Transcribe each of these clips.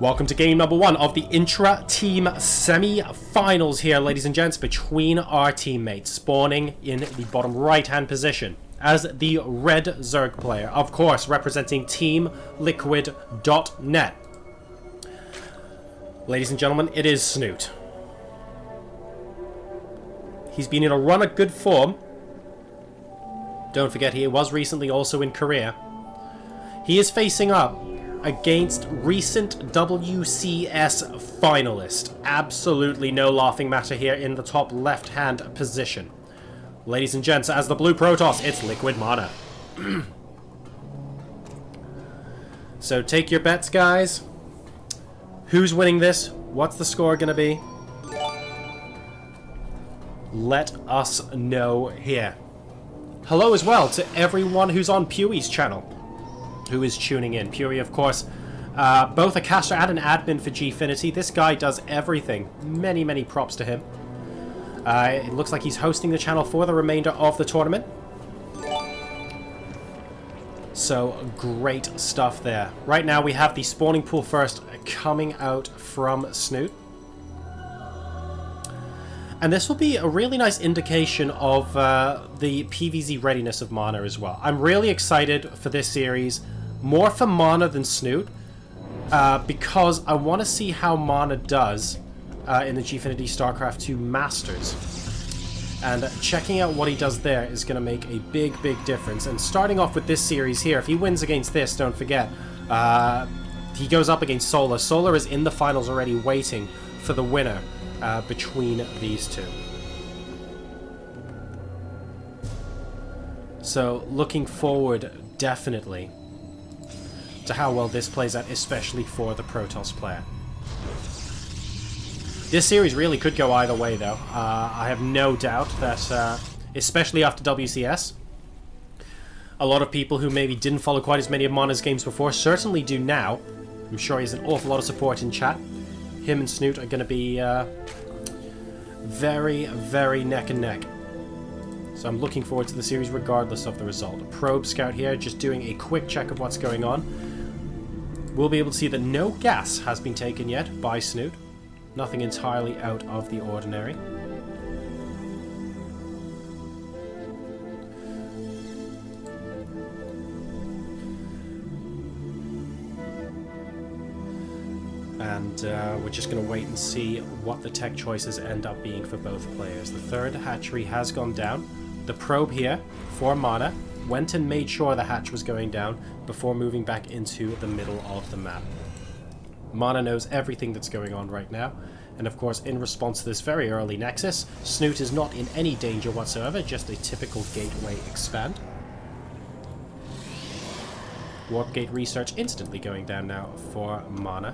Welcome to game number 1 of the intra-team semi-finals here, ladies and gents, between our teammates, spawning in the bottom right-hand position as the red Zerg player, of course, representing Team Liquid.net. Ladies and gentlemen, it is Snute. He's been in a run of good form. Don't forget, he was recently also in Korea. He is facing up against recent WCS finalist. Absolutely no laughing matter here in the top left-hand position. Ladies and gents, as the blue Protoss, it's Liquid MaNa. So take your bets, guys. Who's winning this? What's the score going to be? Let us know here. Hello as well to everyone who's on Pewie's channel, who is tuning in. Pewee, of course, both a caster and an admin for Gfinity. This guy does everything. Many props to him. It looks like he's hosting the channel for the remainder of the tournament. So, great stuff there. Right now, we have the spawning pool first coming out from Snute. And this will be a really nice indication of the PvZ readiness of MaNa as well. I'm really excited for this series, more for MaNa than Snute, because I want to see how MaNa does in the Gfinity StarCraft II Masters. And checking out what he does there is going to make a big difference. And starting off with this series here, if he wins against this, don't forget, he goes up against Solar. Solar is in the finals already, waiting for the winner between these two. So, looking forward, definitely, to how well this plays out, especially for the Protoss player. This series really could go either way, though. I have no doubt that, especially after WCS, a lot of people who maybe didn't follow quite as many of MaNa's games before certainly do now. I'm sure he has an awful lot of support in chat. Him and Snute are going to be very neck and neck. So I'm looking forward to the series regardless of the result. A probe scout here, just doing a quick check of what's going on. We'll be able to see that no gas has been taken yet by Snute. Nothing entirely out of the ordinary. And we're just going to wait and see what the tech choices end up being for both players. The third hatchery has gone down. The probe here for MaNa went and made sure the hatch was going down before moving back into the middle of the map. MaNa knows everything that's going on right now, and of course in response to this very early nexus, Snute is not in any danger whatsoever, just a typical gateway expand. Warp gate research instantly going down now for MaNa.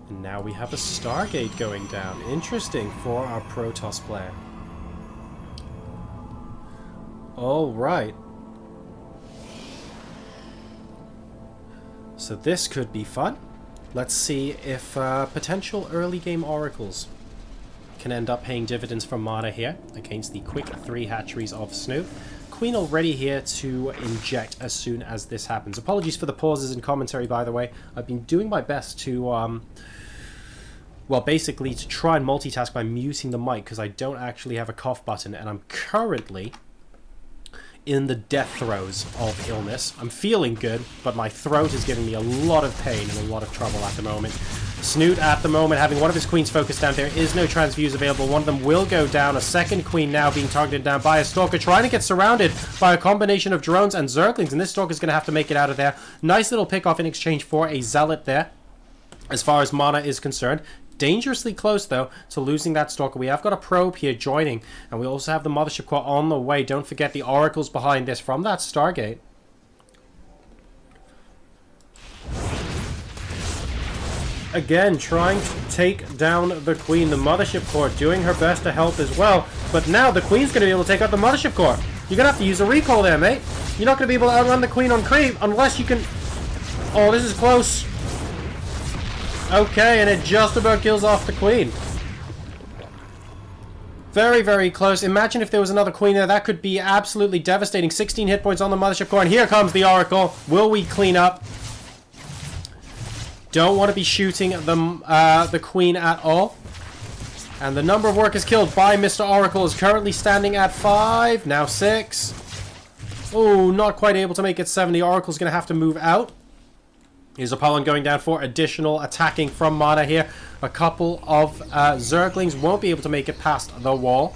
And now we have a Stargate going down. Interesting for our Protoss player. Alright. So this could be fun. Let's see if potential early game oracles can end up paying dividends for MaNa here against the quick 3 hatcheries of Snute. Queen already here to inject as soon as this happens. Apologies for the pauses in commentary, by the way. I've been doing my best to well, basically to try and multitask by muting the mic because I don't actually have a cough button, and I'm currently in the death throes of illness. I'm feeling good, but my throat is giving me a lot of pain and a lot of trouble at the moment. Snute at the moment having one of his queens focused down. There is no transfuse available. One of them will go down. A second queen now being targeted down by a Stalker, trying to get surrounded by a combination of drones and Zerglings, and this Stalker's going to have to make it out of there. Nice little pick-off in exchange for a Zealot there, as far as MaNa is concerned. Dangerously close, though, to losing that Stalker. We have got a probe here joining, and we also have the Mothership Core on the way. Don't forget the oracles behind this from that Stargate. Again, trying to take down the Queen. The Mothership Core doing her best to help as well, but now the Queen's going to be able to take out the Mothership Core. You're going to have to use a recall there, mate. You're not going to be able to outrun the Queen on creep unless you can... Oh, this is close. Okay, and it just about kills off the Queen. Very, very close. Imagine if there was another queen there. That could be absolutely devastating. 16 hit points on the Mothership Core. And here comes the Oracle. Will we clean up? Don't want to be shooting the queen at all. And the number of workers killed by Mr. Oracle is currently standing at 5. Now 6. Oh, not quite able to make it 7. The Oracle's going to have to move out. Here's Apollon going down for additional attacking from MaNa here. A couple of Zerglings won't be able to make it past the wall.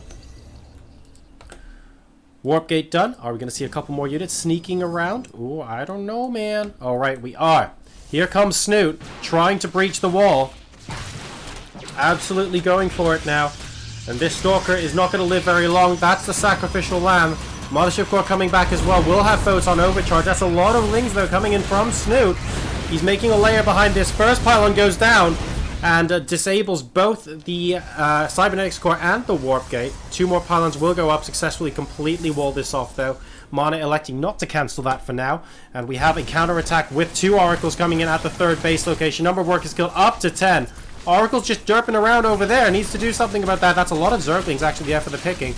Warp gate done. Are we going to see a couple more units sneaking around? Oh, I don't know, man. All right, we are. Here comes Snute, trying to breach the wall. Absolutely going for it now. And this Stalker is not going to live very long. That's the sacrificial lamb. Mothership Core coming back as well. Will have Photon overcharge. That's a lot of Lings, though, coming in from Snute. He's making a layer behind this. First pylon goes down and disables both the Cybernetics Core and the Warp Gate. 2 more pylons will go up, successfully completely wall this off, though. MaNa electing not to cancel that for now. And we have a counterattack with 2 Oracles coming in at the 3rd base location. Number of workers killed up to 10. Oracle's just derping around over there. Needs to do something about that. That's a lot of Zerglings actually there for the picking.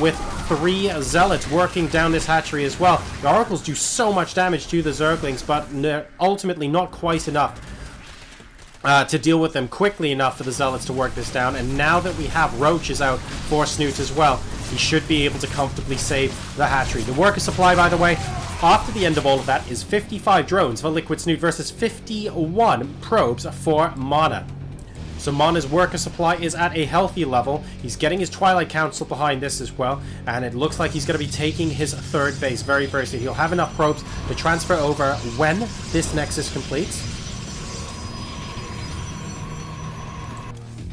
With 3 Zealots working down this hatchery as well. The Oracles do so much damage to the Zerglings, but ultimately not quite enough to deal with them quickly enough for the Zealots to work this down. And now that we have Roaches out for Snute as well, he should be able to comfortably save the hatchery. The worker supply, by the way, after the end of all of that, is 55 drones for Liquid Snute versus 51 probes for MaNa. So MaNa's worker supply is at a healthy level. He's getting his Twilight Council behind this as well. And it looks like he's going to be taking his 3rd base very, very soon. He'll have enough probes to transfer over when this Nexus completes.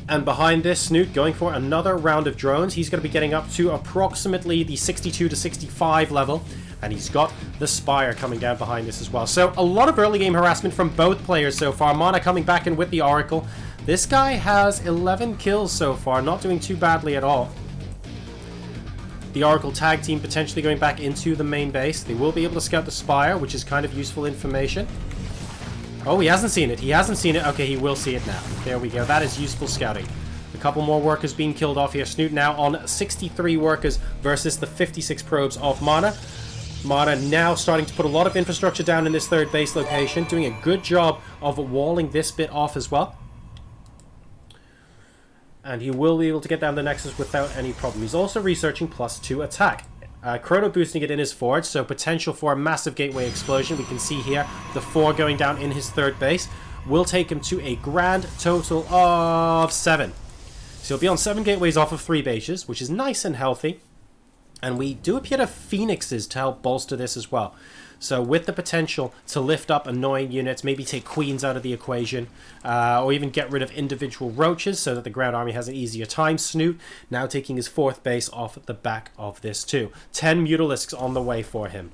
And behind this, Snute going for another round of drones. He's going to be getting up to approximately the 62 to 65 level. And he's got the Spire coming down behind this as well. So a lot of early game harassment from both players so far. MaNa coming back in with the Oracle. This guy has 11 kills so far, not doing too badly at all. The Oracle tag team potentially going back into the main base. They will be able to scout the Spire, which is kind of useful information. Oh, he hasn't seen it. He hasn't seen it. Okay, he will see it now. There we go. That is useful scouting. A couple more workers being killed off here. Snute now on 63 workers versus the 56 probes of MaNa. MaNa now starting to put a lot of infrastructure down in this 3rd base location, doing a good job of walling this bit off as well. And he will be able to get down the Nexus without any problem. He's also researching +2 attack. Chrono boosting it in his forge, so potential for a massive gateway explosion. We can see here the 4 going down in his 3rd base will take him to a grand total of 7. So he'll be on 7 gateways off of 3 bases, which is nice and healthy. And we do appear to have Phoenixes to help bolster this as well. So with the potential to lift up annoying units, maybe take Queens out of the equation, or even get rid of individual Roaches so that the ground army has an easier time. Snute now taking his 4th base off the back of this too. 10 Mutalisks on the way for him.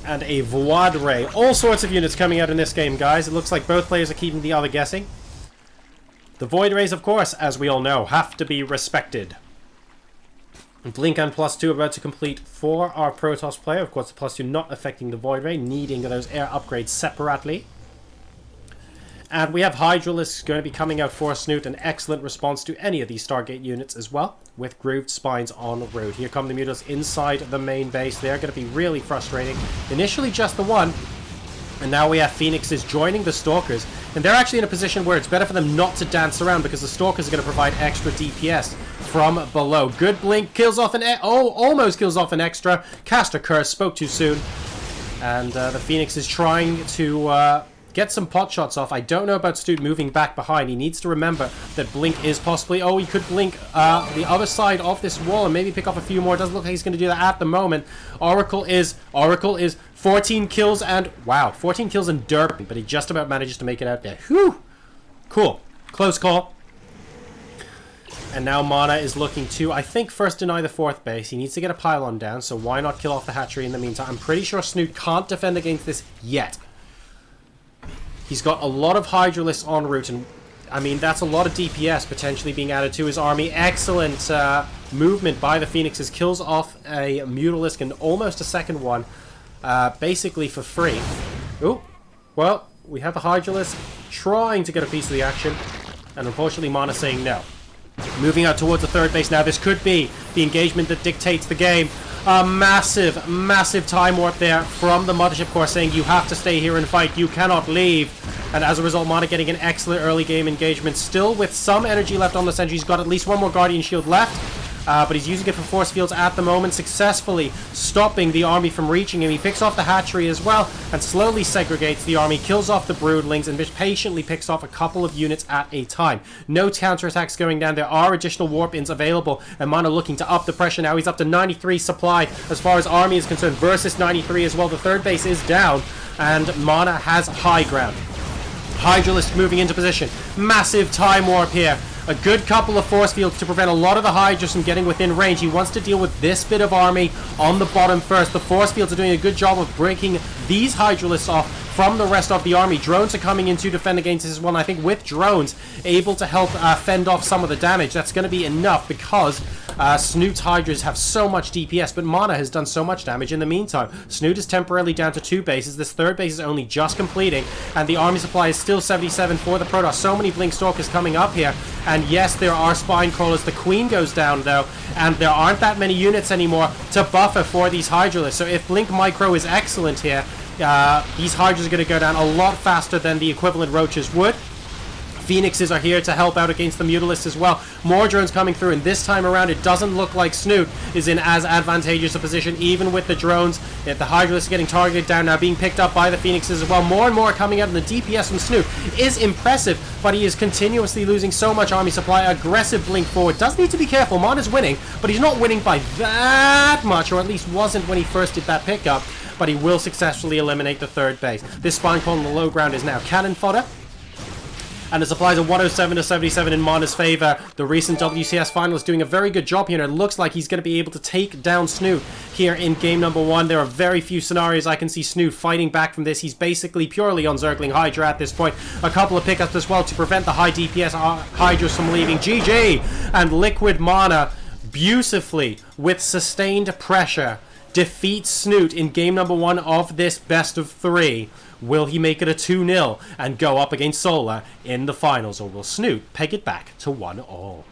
And a Void Ray. All sorts of units coming out in this game, guys. It looks like both players are keeping the other guessing. The Void Rays, of course, as we all know, have to be respected. Blink and +2 about to complete for our Protoss player. Of course, the +2 not affecting the Void Ray, needing those air upgrades separately. And we have Hydralisks going to be coming out for Snute, an excellent response to any of these Stargate units as well, with Grooved Spines en route. Here come the Mutals inside the main base. They're going to be really frustrating. Initially just the 1, and now we have Phoenixes joining the Stalkers, and they're actually in a position where it's better for them not to dance around because the Stalkers are going to provide extra DPS from below. Good blink, kills off an almost kills off an extra. Cast a curse, spoke too soon. And the Phoenix is trying to get some pot shots off. I don't know about Snute moving back behind. He needs to remember that blink is possibly... Oh, he could blink the other side of this wall and maybe pick off a few more. Doesn't look like he's going to do that at the moment. Oracle is 14 kills and... Wow, 14 kills and derping, but he just about manages to make it out there. Whew! Cool. Close call. And now MaNa is looking to, I think, first deny the 4th base. He needs to get a pylon down, so why not kill off the hatchery in the meantime? I'm pretty sure Snute can't defend against this yet. He's got a lot of Hydralisks en route, and I mean, that's a lot of DPS potentially being added to his army. Excellent movement by the Phoenixes. Kills off a Mutalisk and almost a second one, basically for free. Oh, well, we have a Hydralisk trying to get a piece of the action. And unfortunately, MaNa saying no. Moving out towards the third base now. This could be the engagement that dictates the game. A massive, massive time warp there from the Mothership Core saying you have to stay here and fight. You cannot leave. And as a result, MaNa getting an excellent early game engagement. Still with some energy left on the sentry. He's got at least one more Guardian Shield left. But he's using it for force fields at the moment, successfully stopping the army from reaching him. He picks off the hatchery as well and slowly segregates the army, kills off the broodlings, and just patiently picks off a couple of units at a time. No counterattacks going down. There are additional warp-ins available, and MaNa looking to up the pressure now. He's up to 93 supply as far as army is concerned versus 93 as well. The third base is down, and MaNa has high ground. Hydralisk moving into position. Massive time warp here. A good couple of force fields to prevent a lot of the Hydras from getting within range. He wants to deal with this bit of army on the bottom first. The force fields are doing a good job of breaking these Hydralisks off from the rest of the army. Drones are coming in to defend against this one. I think with drones able to help fend off some of the damage, that's going to be enough because Snute's Hydras have so much DPS, but MaNa has done so much damage in the meantime. Snute is temporarily down to 2 bases. This third base is only just completing, and the army supply is still 77 for the Protoss. So many Blink Stalkers coming up here, and yes, there are Spine Crawlers. The Queen goes down, though, and there aren't that many units anymore to buffer for these Hydralisks. So if Blink Micro is excellent here, these Hydras are going to go down a lot faster than the equivalent Roaches would. Phoenixes are here to help out against the Mutalisks as well. More drones coming through, and this time around it doesn't look like Snute is in as advantageous a position, even with the drones. Yet the Hydralisk getting targeted down now, being picked up by the Phoenixes as well. More and more coming out, and the DPS from Snute is impressive, but he is continuously losing so much army supply. Aggressive blink forward. Does need to be careful. MaNa's winning, but he's not winning by that much, or at least wasn't when he first did that pickup, but he will successfully eliminate the third base. This Spine Call on the low ground is now cannon fodder. And the supplies are 107 to 77 in MaNa's favor. The recent WCS finalist doing a very good job here, and it looks like he's going to be able to take down Snute here in game number 1. There are very few scenarios I can see Snute fighting back from this. He's basically purely on Zergling Hydra at this point. A couple of pickups as well to prevent the high DPS Hydras from leaving. GG! And Liquid MaNa beautifully, with sustained pressure, defeats Snute in game number 1 of this best of 3. Will he make it a 2-0 and go up against Solar in the finals, or will Snute peg it back to 1-1?